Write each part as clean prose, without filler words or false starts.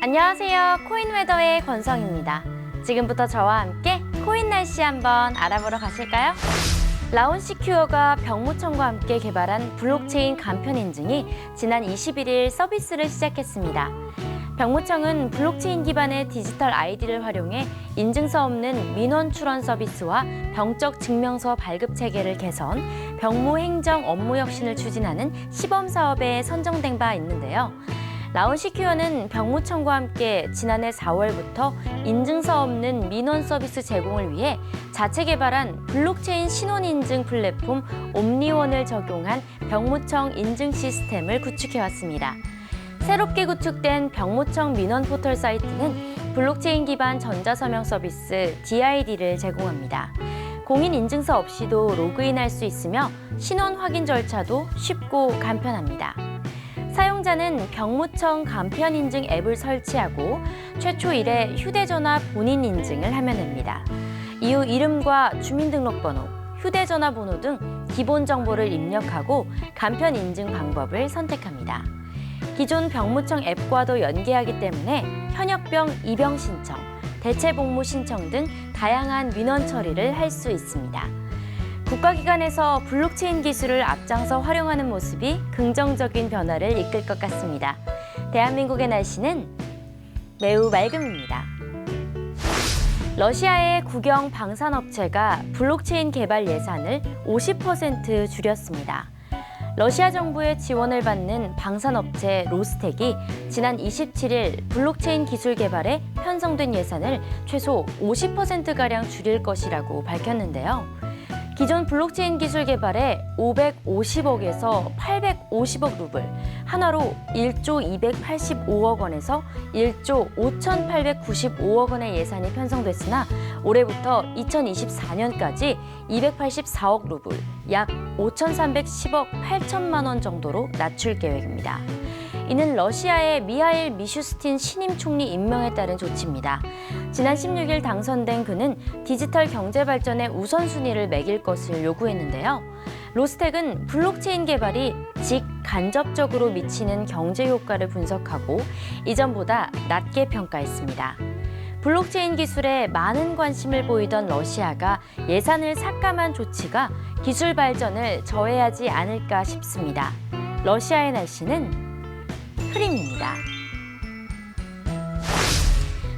안녕하세요. 코인웨더의 권성입니다. 지금부터 저와 함께 코인 날씨 한번 알아보러 가실까요? 라온시큐어가 병무청과 함께 개발한 블록체인 간편 인증이 지난 21일 서비스를 시작했습니다. 병무청은 블록체인 기반의 디지털 아이디를 활용해 인증서 없는 민원 출원 서비스와 병적 증명서 발급 체계를 개선, 병무 행정 업무 혁신을 추진하는 시범 사업에 선정된 바 있는데요. 라온시큐어는 병무청과 함께 지난해 4월부터 인증서 없는 민원 서비스 제공을 위해 자체 개발한 블록체인 신원 인증 플랫폼 옴니원을 적용한 병무청 인증 시스템을 구축해왔습니다. 새롭게 구축된 병무청 민원 포털 사이트는 블록체인 기반 전자서명 서비스 DID를 제공합니다. 공인 인증서 없이도 로그인할 수 있으며 신원 확인 절차도 쉽고 간편합니다. 사용자는 병무청 간편 인증 앱을 설치하고 최초 1회 휴대전화 본인 인증을 하면 됩니다. 이후 이름과 주민등록번호, 휴대전화 번호 등 기본 정보를 입력하고 간편 인증 방법을 선택합니다. 기존 병무청 앱과도 연계하기 때문에 현역병 입영 신청, 대체복무 신청 등 다양한 민원 처리를 할 수 있습니다. 국가기관에서 블록체인 기술을 앞장서 활용하는 모습이 긍정적인 변화를 이끌 것 같습니다. 대한민국의 날씨는 매우 맑음입니다. 러시아의 국영 방산업체가 블록체인 개발 예산을 50% 줄였습니다. 러시아 정부의 지원을 받는 방산업체 로스텍이 지난 27일 블록체인 기술 개발에 편성된 예산을 최소 50%가량 줄일 것이라고 밝혔는데요. 기존 블록체인 기술 개발에 550억에서 850억 루블, 한화로 1조 285억 원에서 1조 5,895억 원의 예산이 편성됐으나 올해부터 2024년까지 284억 루블, 약 5,310억 8천만 원 정도로 낮출 계획입니다. 이는 러시아의 미하일 미슈스틴 신임 총리 임명에 따른 조치입니다. 지난 16일 당선된 그는 디지털 경제 발전의 우선순위를 매길 것을 요구했는데요. 로스텍은 블록체인 개발이 직간접적으로 미치는 경제 효과를 분석하고 이전보다 낮게 평가했습니다. 블록체인 기술에 많은 관심을 보이던 러시아가 예산을 삭감한 조치가 기술 발전을 저해하지 않을까 싶습니다. 러시아의 날씨는 흐림입니다.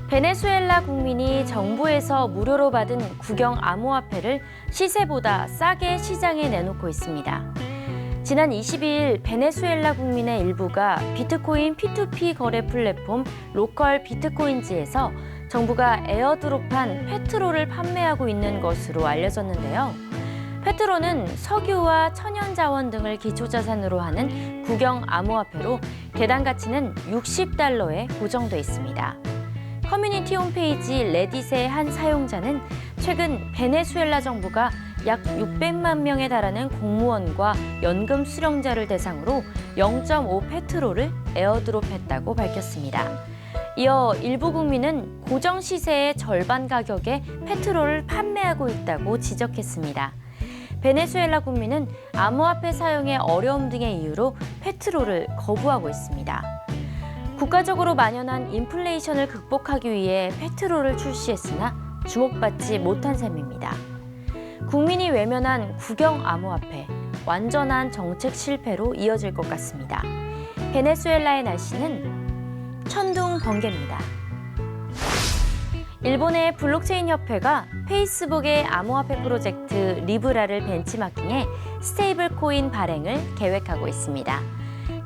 베네수엘라 국민이 정부에서 무료로 받은 국영 암호화폐를 시세보다 싸게 시장에 내놓고 있습니다. 지난 22일 베네수엘라 국민의 일부가 비트코인 P2P 거래 플랫폼 로컬 비트코인즈에서 정부가 에어드롭한 페트롤을 판매하고 있는 것으로 알려졌는데요. 페트롤은 석유와 천연자원 등을 기초자산으로 하는 국영 암호화폐로 개당 가치는 $60에 고정돼 있습니다. 커뮤니티 홈페이지 레딧의 한 사용자는 최근 베네수엘라 정부가 약 600만 명에 달하는 공무원과 연금 수령자를 대상으로 0.5 페트롤을 에어드롭했다고 밝혔습니다. 이어 일부 국민은 고정 시세의 절반 가격에 페트롤을 판매하고 있다고 지적했습니다. 베네수엘라 국민은 암호화폐 사용의 어려움 등의 이유로 페트롤을 거부하고 있습니다. 국가적으로 만연한 인플레이션을 극복하기 위해 페트롤을 출시했으나 주목받지 못한 셈입니다. 국민이 외면한 국영 암호화폐, 완전한 정책 실패로 이어질 것 같습니다. 베네수엘라의 날씨는 천둥 번개입니다. 일본의 블록체인 협회가 페이스북의 암호화폐 프로젝트 리브라를 벤치마킹해 스테이블 코인 발행을 계획하고 있습니다.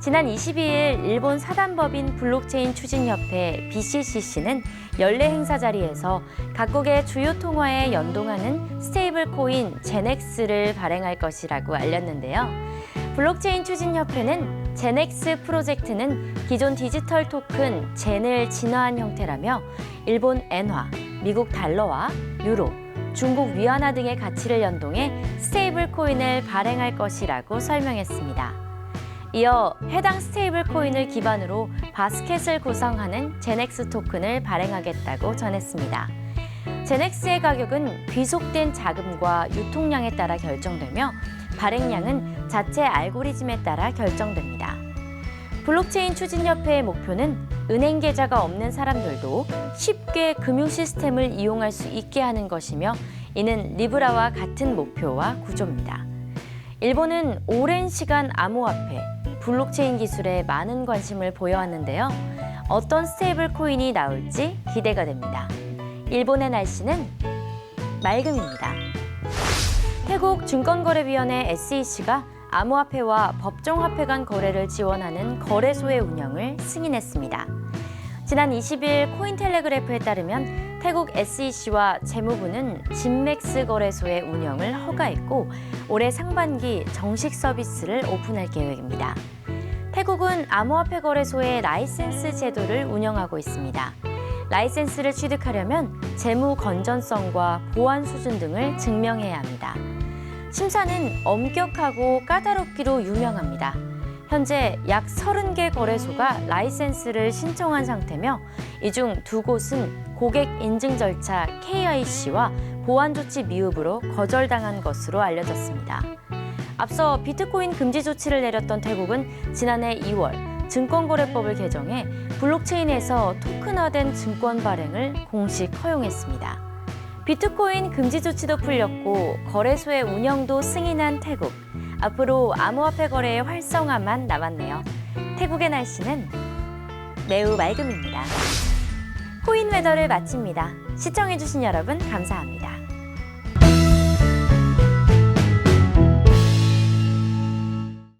지난 22일 일본 사단법인 블록체인 추진협회 BCCC는 연례 행사 자리에서 각국의 주요 통화에 연동하는 스테이블 코인 제넥스를 발행할 것이라고 알렸는데요. 블록체인 추진협회는 제넥스 프로젝트는 기존 디지털 토큰 젠을 진화한 형태라며 일본 엔화, 미국 달러와 유로, 중국 위안화 등의 가치를 연동해 스테이블 코인을 발행할 것이라고 설명했습니다. 이어 해당 스테이블 코인을 기반으로 바스켓을 구성하는 제넥스 토큰을 발행하겠다고 전했습니다. 제넥스의 가격은 귀속된 자금과 유통량에 따라 결정되며 발행량은 자체 알고리즘에 따라 결정됩니다. 블록체인 추진협회의 목표는 은행 계좌가 없는 사람들도 쉽게 금융 시스템을 이용할 수 있게 하는 것이며 이는 리브라와 같은 목표와 구조입니다. 일본은 오랜 시간 암호화폐, 블록체인 기술에 많은 관심을 보여왔는데요. 어떤 스테이블 코인이 나올지 기대가 됩니다. 일본의 날씨는 맑음입니다. 태국 증권거래위원회 SEC가 암호화폐와 법정화폐 간 거래를 지원하는 거래소의 운영을 승인했습니다. 지난 20일 코인텔레그래프에 따르면 태국 SEC와 재무부는 진맥스 거래소의 운영을 허가했고 올해 상반기 정식 서비스를 오픈할 계획입니다. 태국은 암호화폐 거래소의 라이센스 제도를 운영하고 있습니다. 라이센스를 취득하려면 재무 건전성과 보안 수준 등을 증명해야 합니다. 심사는 엄격하고 까다롭기로 유명합니다. 현재 약 30개 거래소가 라이센스를 신청한 상태며 이 중 2곳은 고객 인증 절차 KIC와 보안 조치 미흡으로 거절당한 것으로 알려졌습니다. 앞서 비트코인 금지 조치를 내렸던 태국은 지난해 2월 증권거래법을 개정해 블록체인에서 토큰화된 증권 발행을 공식 허용했습니다. 비트코인 금지 조치도 풀렸고 거래소의 운영도 승인한 태국. 앞으로 암호화폐 거래의 활성화만 남았네요. 태국의 날씨는 매우 맑음입니다. 코인 웨더를 마칩니다. 시청해주신 여러분 감사합니다.